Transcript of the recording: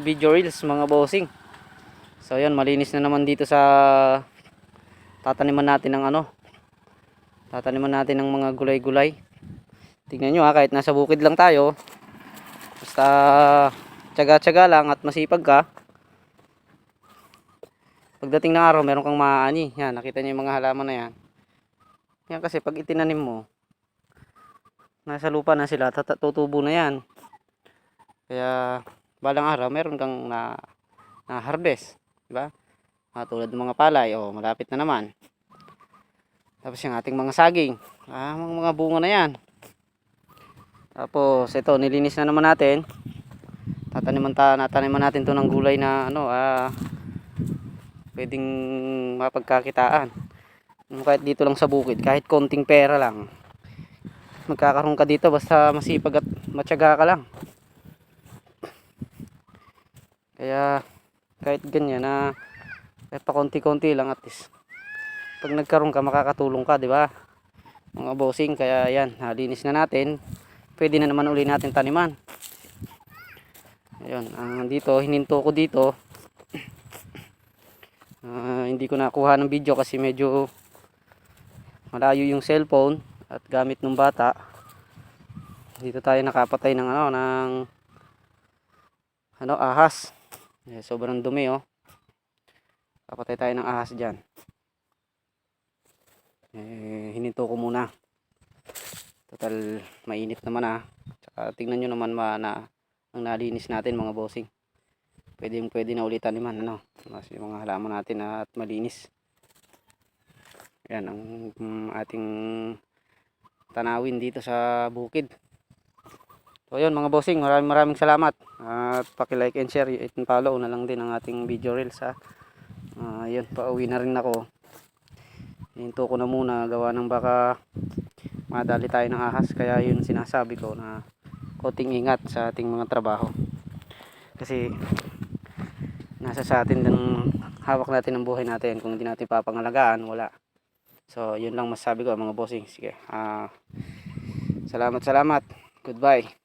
video reels mga bossing. So yun, malinis na naman dito sa tataniman natin ng tataniman natin ng mga gulay-gulay. Tingnan nyo kahit nasa bukid lang tayo, basta tiyaga-tiyaga lang at masipag ka, pagdating ng araw meron kang maaani. Yan, nakita nyo yung mga halaman na yan. Yan kasi pag itinanim mo, nasa lupa na sila, tutubo na yan. Kaya balang araw meron kang na harvest, di ba? Tulad ng mga palay, malapit na naman. Tapos yung ating mga saging, mga bunga na yan. Tapos ito, nilinis na naman natin. Nataniman natin to ng gulay na pwedeng mapagkakitaan. Kahit dito lang sa bukid, kahit konting pera lang, magkakaroon ka dito basta masipag at matyaga ka lang. Kaya kahit ganyan kahit pa konti-konti lang, at least pag nagkaroon ka, makakatulong ka, di ba mga bossing? Kaya yan, nalinis na natin, pwede na naman uli natin taniman. Ayun, dito hininto ko dito. Hindi ko nakuha ng video kasi medyo malayo yung cellphone at gamit ng bata. Dito tayo nakapatay ng ahas. Sobrang dumi. Kapatay tayo ng ahas dyan. Hininto ko muna. Total mainit naman Tsaka tingnan nyo naman ang nalinis natin mga bossing. Pwede na ulit taniman mas yung mga halaman natin at malinis. Yan ang ating tanawin dito sa bukid. So yun mga bossing, maraming salamat. At paki-like and share and follow na lang din ang ating video reels yun, pauwi na rin ako. Hinto ko na muna, gawa ng baka madali tayo ng ahas. Kaya yun sinasabi ko na konting ingat sa ating mga trabaho. Kasi nasa sa atin din, hawak natin ang buhay natin. Kung hindi natin papangalagaan, wala. So yun lang masasabi ko mga bossing. Sige, salamat. Goodbye.